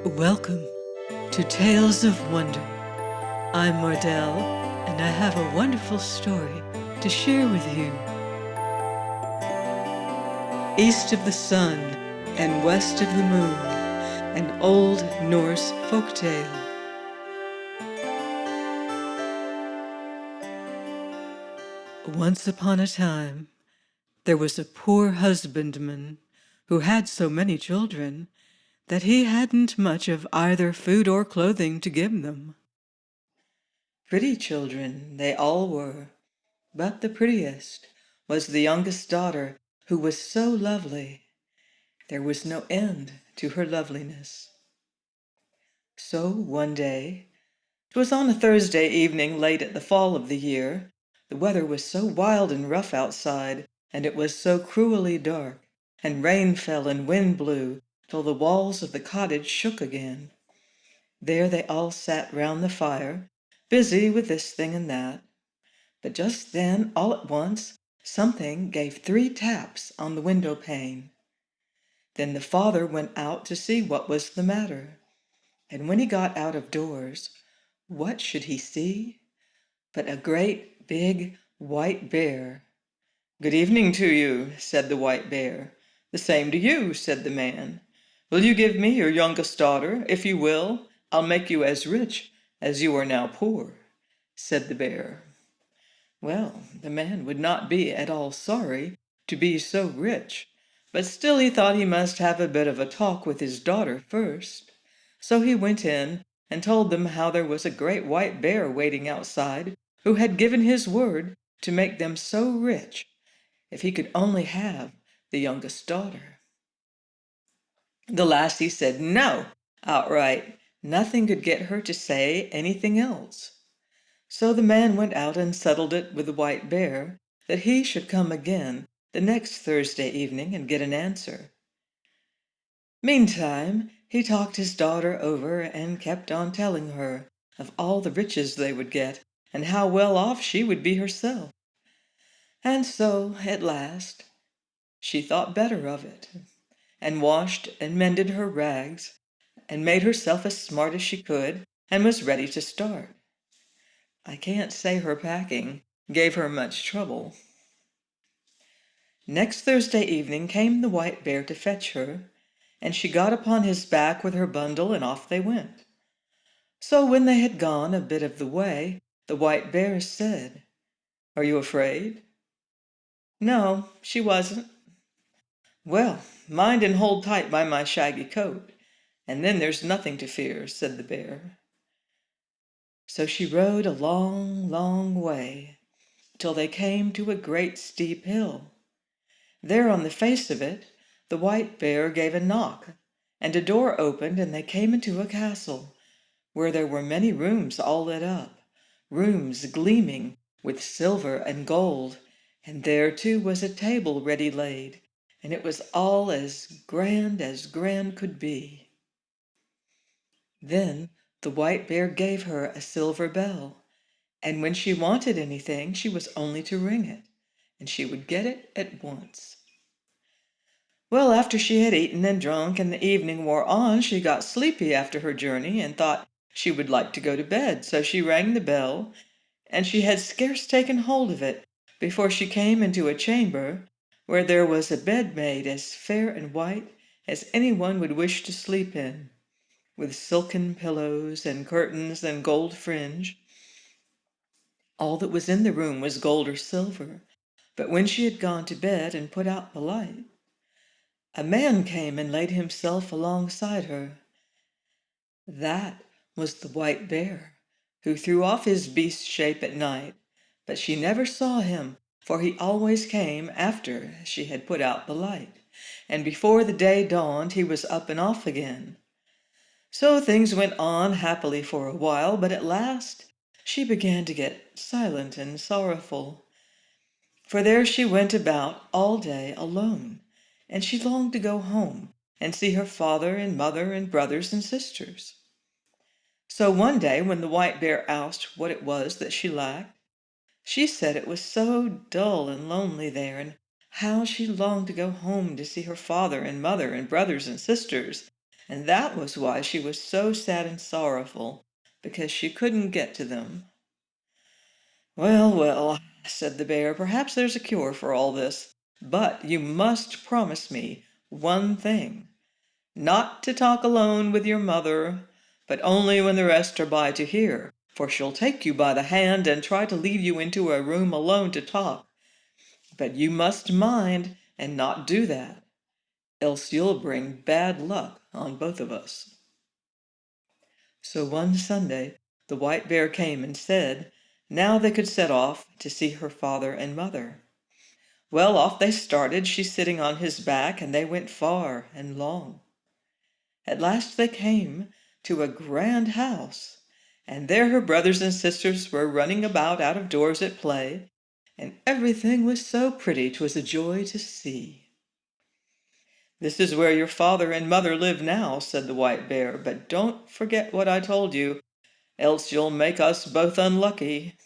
Welcome to Tales of Wonder. I'm Mardell, and I have a wonderful story to share with you. East of the sun and west of the moon, an old Norse folk tale. Once upon a time, there was a poor husbandman who had so many children that he hadn't much of either food or clothing to give them. Pretty children they all were, but the prettiest was the youngest daughter, who was so lovely. There was no end to her loveliness. So one day, 'twas on a Thursday evening late at the fall of the year, the weather was so wild and rough outside, and it was so cruelly dark, and rain fell and wind blew, till the walls of the cottage shook again. There they all sat round the fire, busy with this thing and that. But just then, all at once, something gave 3 taps on the window pane. Then the father went out to see what was the matter. And when he got out of doors, what should he see but a great big white bear. "Good evening to you," said the white bear. "The same to you," said the man. "Will you give me your youngest daughter? If you will, I'll make you as rich as you are now poor," said the bear. Well, the man would not be at all sorry to be so rich, but still he thought he must have a bit of a talk with his daughter first. So he went in and told them how there was a great white bear waiting outside, who had given his word to make them so rich if he could only have the youngest daughter. The lassie said no, outright. Nothing could get her to say anything else. So the man went out and settled it with the white bear that he should come again the next Thursday evening and get an answer. Meantime, he talked his daughter over and kept on telling her of all the riches they would get and how well off she would be herself. And so, at last, she thought better of it, and washed and mended her rags, and made herself as smart as she could, and was ready to start. I can't say her packing gave her much trouble. Next Thursday evening came the white bear to fetch her, and she got upon his back with her bundle, and off they went. So when they had gone a bit of the way, the white bear said, "Are you afraid?" No, she wasn't. "Well, mind and hold tight by my shaggy coat, and then there's nothing to fear," said the bear. So she rode a long, long way, till they came to a great steep hill. There on the face of it, the white bear gave a knock, and a door opened, and they came into a castle, where there were many rooms all lit up, rooms gleaming with silver and gold, and there too was a table ready laid, and it was all as grand could be. Then the white bear gave her a silver bell, and when she wanted anything, she was only to ring it, and she would get it at once. Well, after she had eaten and drunk and the evening wore on, she got sleepy after her journey and thought she would like to go to bed, so she rang the bell, and she had scarce taken hold of it before she came into a chamber where there was a bed made as fair and white as anyone would wish to sleep in, with silken pillows and curtains and gold fringe. All that was in the room was gold or silver, but when she had gone to bed and put out the light, a man came and laid himself alongside her. That was the white bear, who threw off his beast shape at night, but she never saw him, for he always came after she had put out the light, and before the day dawned he was up and off again. So things went on happily for a while, but at last she began to get silent and sorrowful, for there she went about all day alone, and she longed to go home and see her father and mother and brothers and sisters. So one day when the white bear asked what it was that she lacked, she said it was so dull and lonely there, and how she longed to go home to see her father and mother and brothers and sisters, and that was why she was so sad and sorrowful, because she couldn't get to them. "Well, well," said the bear, "perhaps there's a cure for all this, but you must promise me one thing. Not to talk alone with your mother, but only when the rest are by to hear, for she'll take you by the hand and try to lead you into a room alone to talk. But you must mind and not do that, else you'll bring bad luck on both of us." So one Sunday the white bear came and said now they could set off to see her father and mother. Well, off they started, she sitting on his back, and they went far and long. At last they came to a grand house, and there her brothers and sisters were running about out of doors at play, and everything was so pretty 'twas a joy to see. "This is where your father and mother live now," said the white bear, "but don't forget what I told you, else you'll make us both unlucky."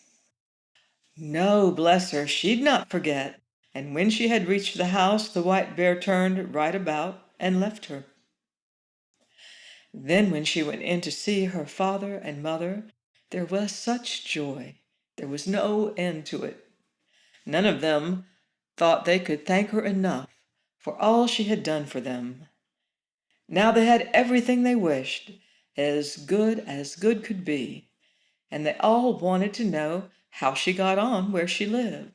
No, bless her, she'd not forget, and when she had reached the house, the white bear turned right about and left her. Then when she went in to see her father and mother, there was such joy, there was no end to it. None of them thought they could thank her enough for all she had done for them. Now they had everything they wished, as good could be, and they all wanted to know how she got on where she lived.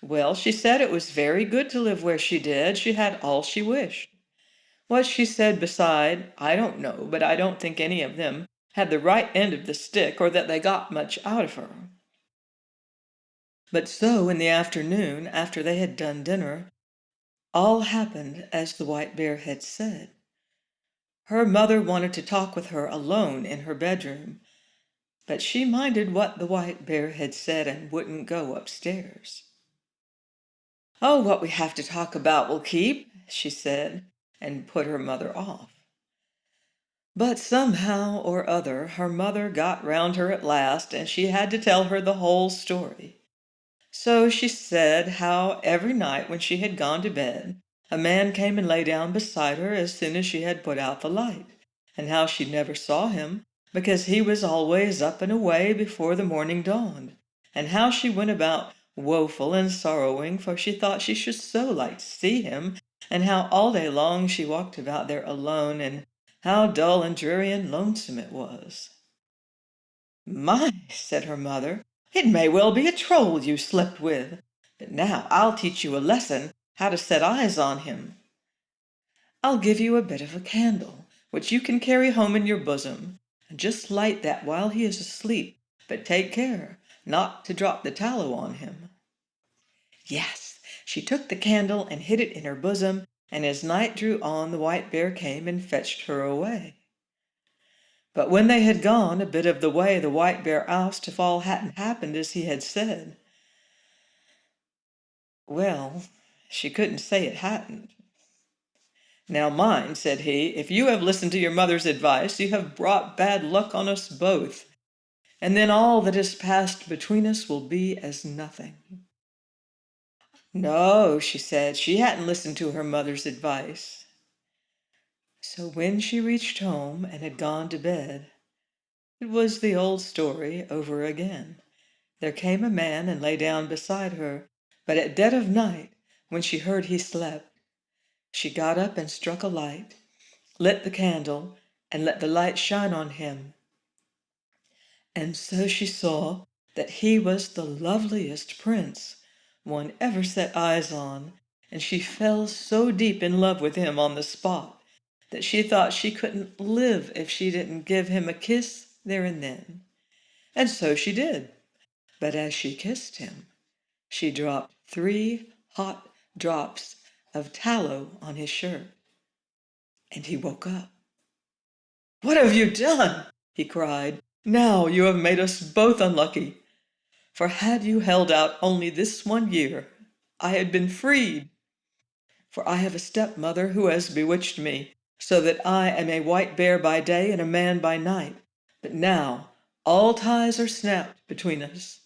Well, she said it was very good to live where she did. She had all she wished. What she said beside, I don't know, but I don't think any of them had the right end of the stick or that they got much out of her. But so in the afternoon, after they had done dinner, all happened as the white bear had said. Her mother wanted to talk with her alone in her bedroom, but she minded what the white bear had said and wouldn't go upstairs. "Oh, what we have to talk about will keep," she said, and put her mother off. But somehow or other her mother got round her at last, and she had to tell her the whole story. So she said how every night when she had gone to bed, a man came and lay down beside her as soon as she had put out the light, and how she never saw him, because he was always up and away before the morning dawned, and how she went about woeful and sorrowing, for she thought she should so like to see him, and how all day long she walked about there alone, and how dull and dreary and lonesome it was. "My," said her mother, "it may well be a troll you slept with, but now I'll teach you a lesson how to set eyes on him. I'll give you a bit of a candle, which you can carry home in your bosom, and just light that while he is asleep, but take care not to drop the tallow on him." Yes, she took the candle and hid it in her bosom, and as night drew on, the white bear came and fetched her away. But when they had gone a bit of the way, the white bear asked if all hadn't happened as he had said. Well, she couldn't say it hadn't. "Now mind," said he, "if you have listened to your mother's advice, you have brought bad luck on us both, and then all that has passed between us will be as nothing." No, she said, she hadn't listened to her mother's advice. So when she reached home and had gone to bed, it was the old story over again. There came a man and lay down beside her, but at dead of night, when she heard he slept, she got up and struck a light, lit the candle, and let the light shine on him. And so she saw that he was the loveliest prince one ever set eyes on, and she fell so deep in love with him on the spot that she thought she couldn't live if she didn't give him a kiss there and then. And so she did. But as she kissed him, she dropped 3 hot drops of tallow on his shirt, and he woke up. "What have you done?" he cried. "Now you have made us both unlucky. For had you held out only this 1 year, I had been freed. For I have a stepmother who has bewitched me, so that I am a white bear by day and a man by night. But now all ties are snapped between us,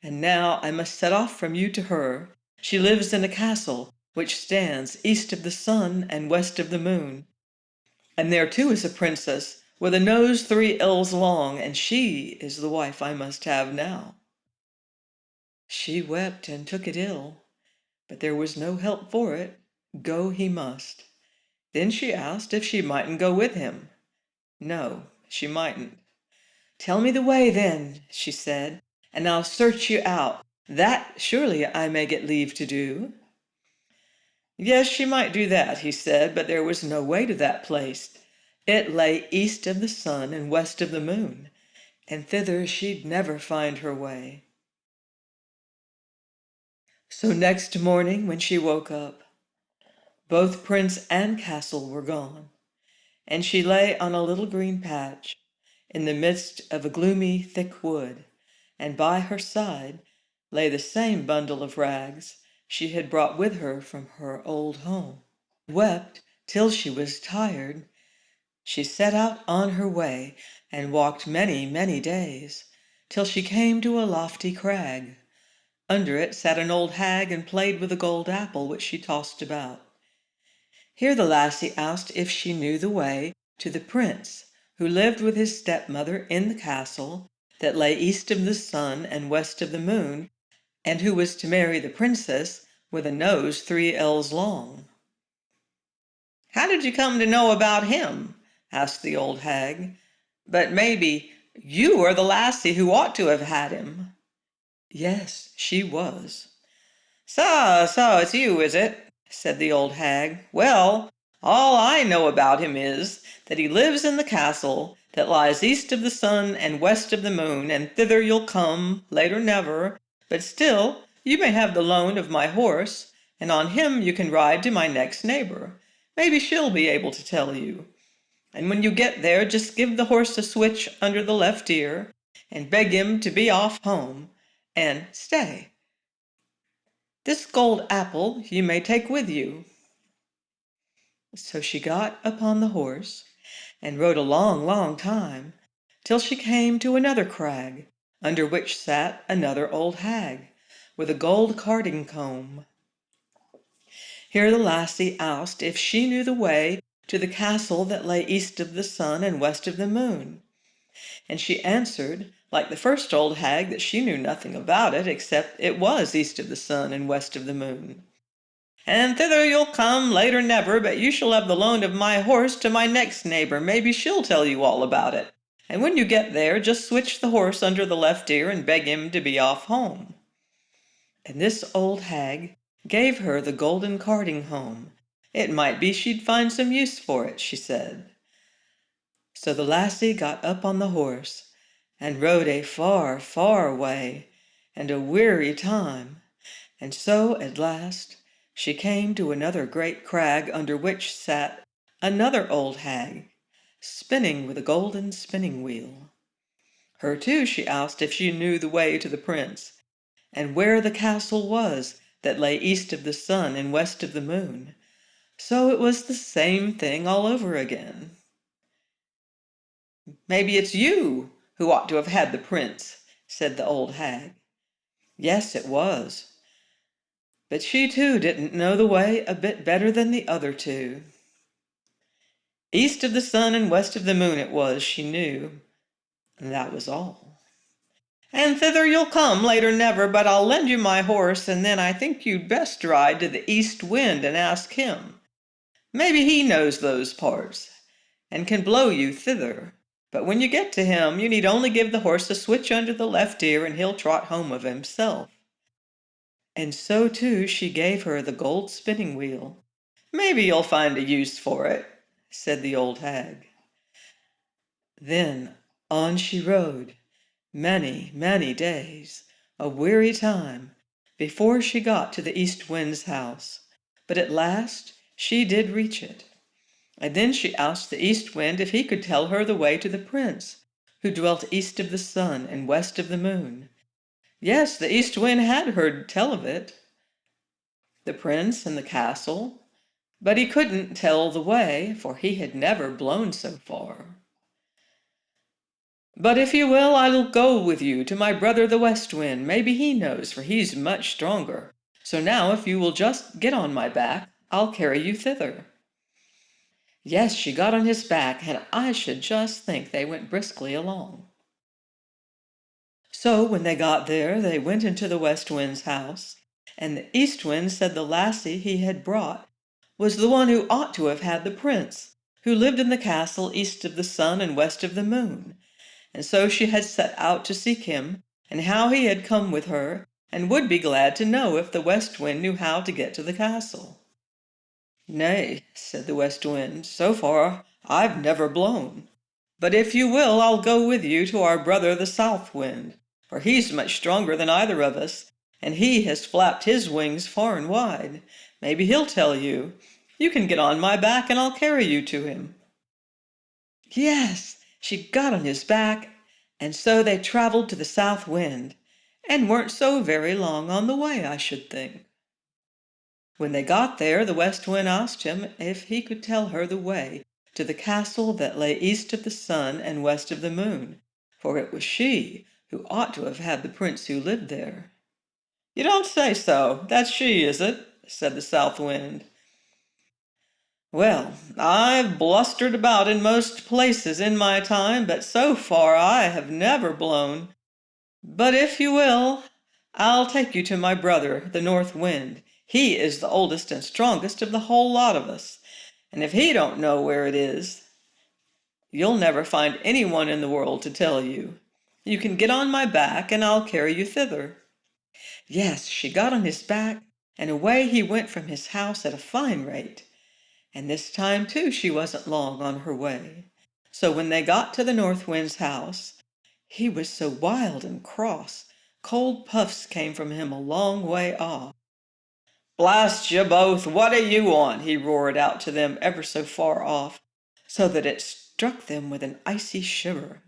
and now I must set off from you to her. She lives in a castle which stands east of the sun and west of the moon. And there too is a princess with a nose 3 ells long, and she is the wife I must have now. She wept and took it ill, but there was no help for it. Go he must. Then she asked if she mightn't go with him. No, she mightn't. Tell me the way then, she said, and I'll search you out. That surely I may get leave to do. Yes, she might do that, he said, but there was no way to that place. It lay east of the sun and west of the moon, and thither she'd never find her way. So next morning when she woke up, both prince and castle were gone, and she lay on a little green patch in the midst of a gloomy, thick wood, and by her side lay the same bundle of rags she had brought with her from her old home. Wept till she was tired. She set out on her way and walked many, many days, till she came to a lofty crag. Under it sat an old hag and played with a gold apple which she tossed about. Here the lassie asked if she knew the way to the prince who lived with his stepmother in the castle that lay east of the sun and west of the moon, and who was to marry the princess with a nose 3 ells long. How did you come to know about him? Asked the old hag. But maybe you are the lassie who ought to have had him. Yes, she was. So it's you, is it? Said the old hag. Well, all I know about him is that he lives in the castle that lies east of the sun and west of the moon, and thither you'll come, late or never, but still you may have the loan of my horse, and on him you can ride to my next neighbor. Maybe she'll be able to tell you. And when you get there, just give the horse a switch under the left ear, and beg him to be off home, and stay. This gold apple you may take with you. So she got upon the horse and rode a long, long time, till she came to another crag, under which sat another old hag, with a gold carding comb. Here the lassie asked if she knew the way to the castle that lay east of the sun and west of the moon. And she answered, like the first old hag, that she knew nothing about it, except it was east of the sun and west of the moon. And thither you'll come, late or never, but you shall have the loan of my horse to my next neighbor. Maybe she'll tell you all about it. And when you get there, just switch the horse under the left ear and beg him to be off home. And this old hag gave her the golden carding comb. It might be she'd find some use for it, she said. So the lassie got up on the horse and rode a far, far way, and a weary time, and so at last she came to another great crag under which sat another old hag, spinning with a golden spinning wheel. Her too she asked if she knew the way to the prince, and where the castle was that lay east of the sun and west of the moon. So it was the same thing all over again. Maybe it's you who ought to have had the prince, said the old hag. Yes, it was. But she too didn't know the way a bit better than the other two. East of the sun and west of the moon it was, she knew, and that was all. And thither you'll come, late or never, but I'll lend you my horse, and then I think you'd best ride to the east wind and ask him. Maybe he knows those parts, and can blow you thither. But when you get to him, you need only give the horse a switch under the left ear, and he'll trot home of himself. And so too she gave her the gold spinning wheel. Maybe you'll find a use for it, said the old hag. Then on she rode, many, many days, a weary time, before she got to the east wind's house. But at last she did reach it. And then she asked the east wind if he could tell her the way to the prince, who dwelt east of the sun and west of the moon. Yes, the east wind had heard tell of it, the prince and the castle, but he couldn't tell the way, for he had never blown so far. But if you will, I'll go with you to my brother the West Wind. Maybe he knows, for he's much stronger. So now if you will just get on my back, I'll carry you thither." Yes, she got on his back, and I should just think they went briskly along. So when they got there, they went into the West Wind's house, and the East Wind said the lassie he had brought was the one who ought to have had the prince, who lived in the castle east of the sun and west of the moon. And so she had set out to seek him, and how he had come with her, and would be glad to know if the West Wind knew how to get to the castle. "Nay," said the West Wind, "so far I've never blown. But if you will, I'll go with you to our brother the South Wind, for he's much stronger than either of us, and he has flapped his wings far and wide. Maybe he'll tell you. You can get on my back, and I'll carry you to him." Yes, she got on his back, and so they traveled to the South Wind, and weren't so very long on the way, I should think. When they got there, the West Wind asked him if he could tell her the way to the castle that lay east of the sun and west of the moon, for it was she who ought to have had the prince who lived there. "You don't say so. That's she, is it?" said the South Wind. "Well, I've blustered about in most places in my time, but so far I have never blown. But if you will, I'll take you to my brother, the North Wind. He is the oldest and strongest of the whole lot of us, and if he don't know where it is, you'll never find anyone in the world to tell you. You can get on my back, and I'll carry you thither." Yes, she got on his back, and away he went from his house at a fine rate. And this time, too, she wasn't long on her way. So when they got to the North Wind's house, he was so wild and cross, cold puffs came from him a long way off. "Blast you both, what do you want?" he roared out to them ever so far off, so that it struck them with an icy shiver.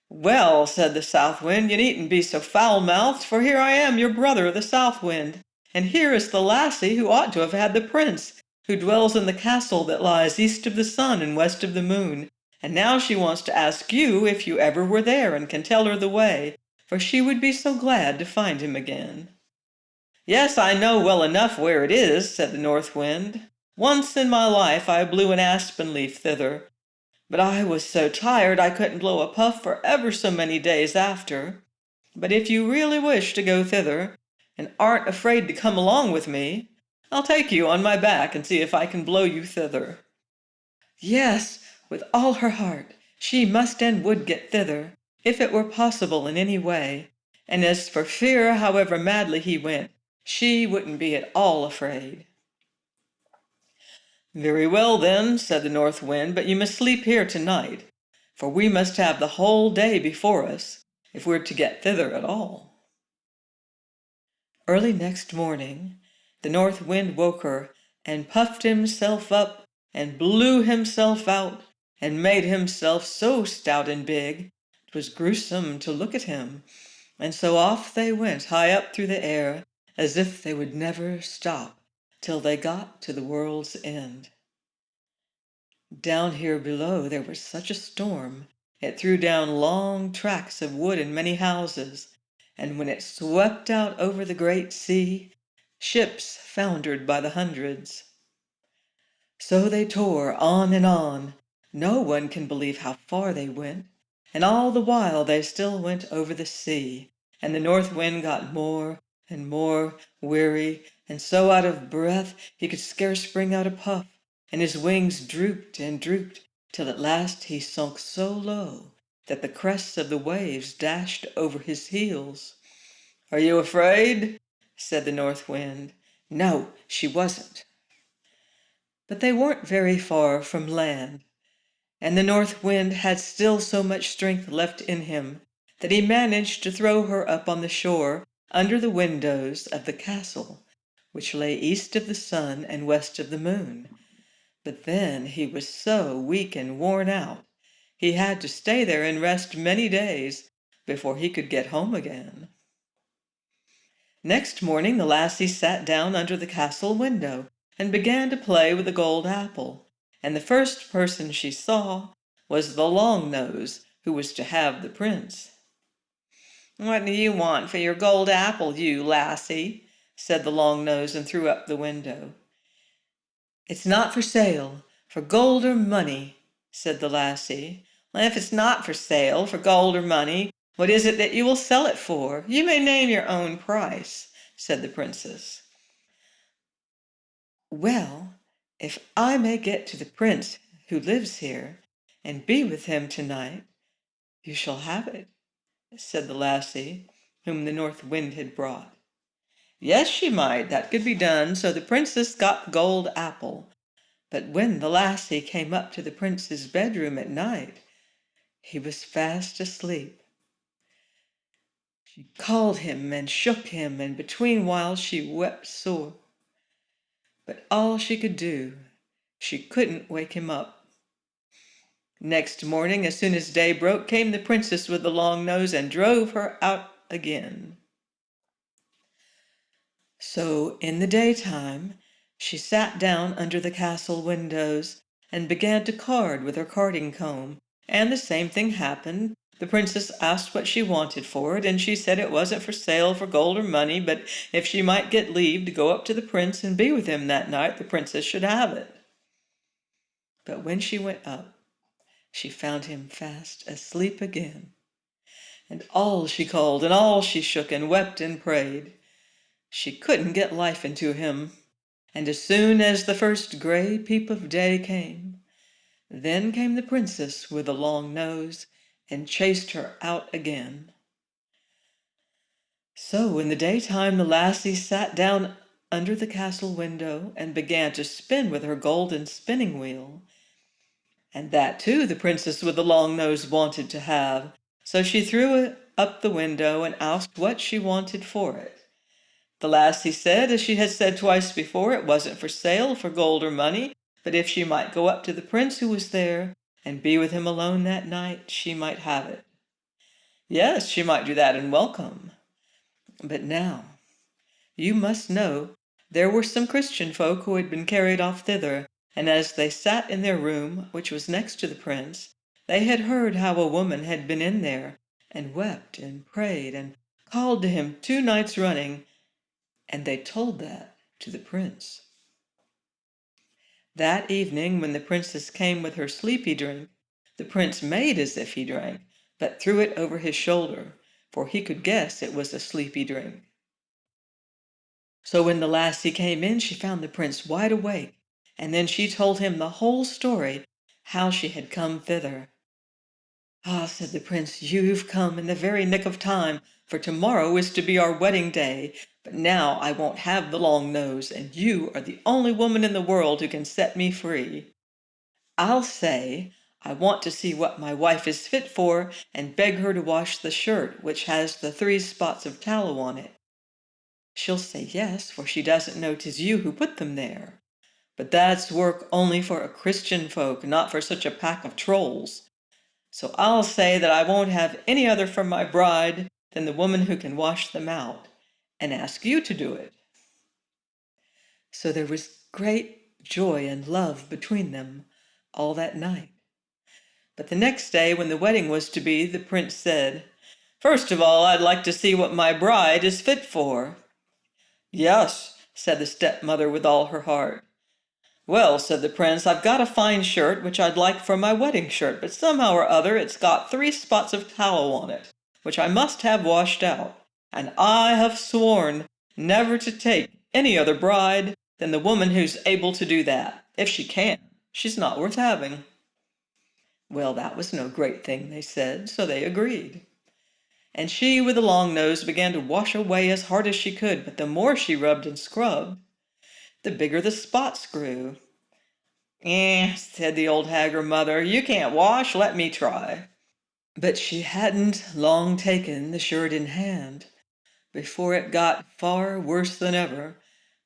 "Well," said the South Wind, "you needn't be so foul-mouthed, for here I am, your brother, the South Wind, and here is the lassie who ought to have had the prince, who dwells in the castle that lies east of the sun and west of the moon, and now she wants to ask you if you ever were there and can tell her the way, for she would be so glad to find him again." "Yes, I know well enough where it is," said the North Wind. "Once in my life I blew an aspen leaf thither, but I was so tired I couldn't blow a puff for ever so many days after. But if you really wish to go thither, and aren't afraid to come along with me, I'll take you on my back and see if I can blow you thither." Yes, with all her heart, she must and would get thither, if it were possible in any way, and as for fear, however madly he went, she wouldn't be at all afraid. "Very well, then," said the North Wind, "but you must sleep here tonight, for we must have the whole day before us, if we're to get thither at all." Early next morning, the North Wind woke her, and puffed himself up, and blew himself out, and made himself so stout and big, 'twas gruesome to look at him, and so off they went high up through the air, as if they would never stop till they got to the world's end. Down here below there was such a storm, it threw down long tracts of wood and many houses, and when it swept out over the great sea, ships foundered by the hundreds. So they tore on and on. No one can believe how far they went, and all the while they still went over the sea, and the North Wind got more and more weary, and so out of breath he could scarce bring out a puff, and his wings drooped and drooped, till at last he sunk so low that the crests of the waves dashed over his heels. "Are you afraid?" said the North Wind. No, she wasn't. But they weren't very far from land, and the North Wind had still so much strength left in him that he managed to throw her up on the shore under the windows of the castle, which lay east of the sun and west of the moon. But then he was so weak and worn out, he had to stay there and rest many days before he could get home again. Next morning the lassie sat down under the castle window and began to play with the gold apple, and the first person she saw was the Long Nose, who was to have the prince. "What do you want for your gold apple, you lassie?" said the long nose, and threw up the window. "It's not for sale, for gold or money," said the lassie. "Well, if it's not for sale, for gold or money, what is it that you will sell it for? You may name your own price," said the princess. "Well, if I may get to the prince who lives here and be with him tonight, you shall have it," said the lassie, whom the north wind had brought. Yes, she might. That could be done. So the princess got the gold apple. But when the lassie came up to the prince's bedroom at night, he was fast asleep. She called him and shook him, and between whiles she wept sore. But all she could do, she couldn't wake him up. Next morning, as soon as day broke, came the princess with the long nose and drove her out again. So in the daytime she sat down under the castle windows and began to card with her carding comb, and the same thing happened. The princess asked what she wanted for it, and she said it wasn't for sale for gold or money, but if she might get leave to go up to the prince and be with him that night, the princess should have it. But when she went up, she found him fast asleep again, and all she called and all she shook and wept and prayed, she couldn't get life into him. And as soon as the first gray peep of day came, then came the princess with the long nose and chased her out again. So in the daytime the lassie sat down under the castle window and began to spin with her golden spinning wheel. And that too the princess with the long nose wanted to have. So she threw it up the window and asked what she wanted for it. The lassie said, as she had said twice before, it wasn't for sale for gold or money, but if she might go up to the prince who was there and be with him alone that night, she might have it. Yes, she might do that and welcome. But now, you must know, there were some Christian folk who had been carried off thither, and as they sat in their room, which was next to the prince, they had heard how a woman had been in there, and wept and prayed and called to him 2 nights running, and they told that to the prince. That evening, when the princess came with her sleepy drink, the prince made as if he drank, but threw it over his shoulder, for he could guess it was a sleepy drink. So when the lassie came in, she found the prince wide awake, and then she told him the whole story, how she had come thither. "Ah," said the prince, "you've come in the very nick of time, for tomorrow is to be our wedding day. But now I won't have the long nose, and you are the only woman in the world who can set me free. I'll say I want to see what my wife is fit for, and beg her to wash the shirt which has the 3 spots of tallow on it. She'll say yes, for she doesn't know 'tis you who put them there. But that's work only for a Christian folk, not for such a pack of trolls. So I'll say that I won't have any other for my bride than the woman who can wash them out, and ask you to do it." So there was great joy and love between them all that night. But the next day, when the wedding was to be, the prince said, "First of all, I'd like to see what my bride is fit for." "Yes," said the stepmother with all her heart. "Well," said the prince, "I've got a fine shirt which I'd like for my wedding shirt, but somehow or other it's got 3 spots of tallow on it, which I must have washed out, and I have sworn never to take any other bride than the woman who's able to do that. If she can, she's not worth having." Well, that was no great thing, they said, so they agreed. And she with the long nose began to wash away as hard as she could, but the more she rubbed and scrubbed, the bigger the spots grew. Said the old hag her mother, "you can't wash, let me try." But she hadn't long taken the shirt in hand before it got far worse than ever,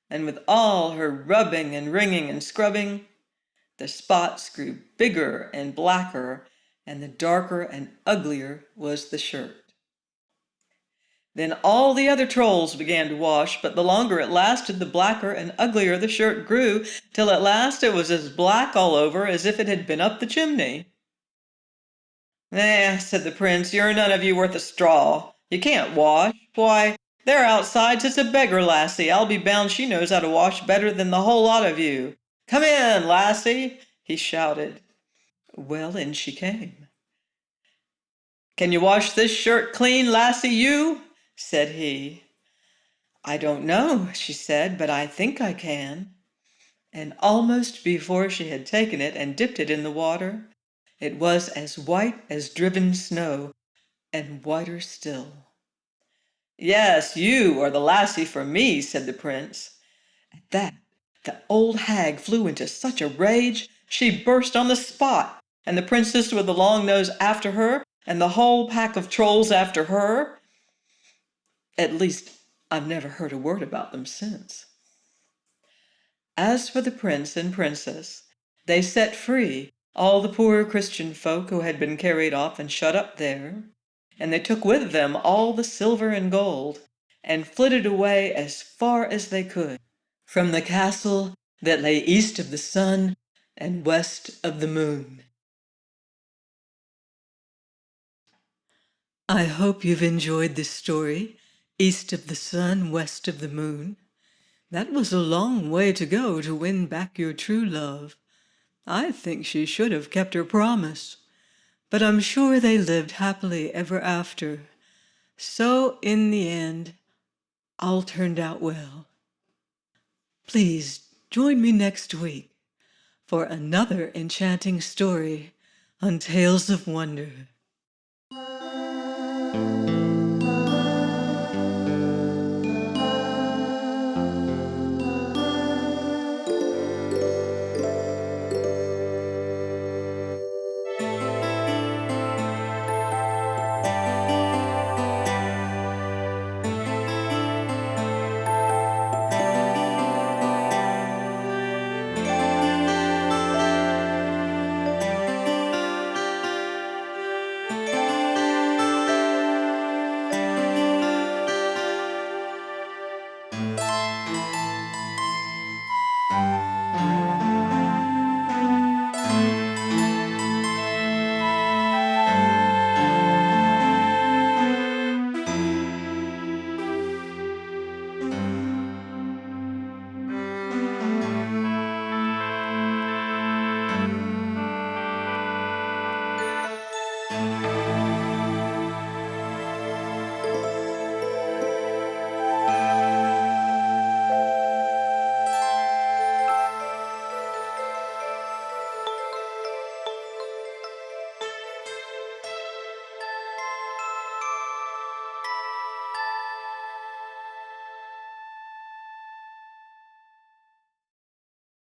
and with all her rubbing and wringing and scrubbing, the spots grew bigger and blacker, and the darker and uglier was the shirt. Then all the other trolls began to wash, but the longer it lasted, the blacker and uglier the shirt grew, till at last it was as black all over as if it had been up the chimney. Said the prince, you're none of you worth a straw. You can't wash. Why, there outside sits a beggar lassie. I'll be bound she knows how to wash better than the whole lot of you. Come in, lassie, he shouted. Well, in she came. Can you wash this shirt clean, lassie, you? Said he. I don't know, she said, but I think I can. And almost before she had taken it and dipped it in the water, it was as white as driven snow, and whiter still. Yes, you are the lassie for me, said the prince. At that, the old hag flew into such a rage, she burst on the spot, and the princess with the long nose after her, and the whole pack of trolls after her. At least, I've never heard a word about them since. As for the prince and princess, they set free all the poor Christian folk who had been carried off and shut up there, and they took with them all the silver and gold, and flitted away as far as they could from the castle that lay east of the sun and west of the moon. I hope you've enjoyed this story, East of the Sun, West of the Moon. That was a long way to go to win back your true love. I think she should have kept her promise, but I'm sure they lived happily ever after. So, in the end, all turned out well. Please join me next week for another enchanting story on Tales of Wonder.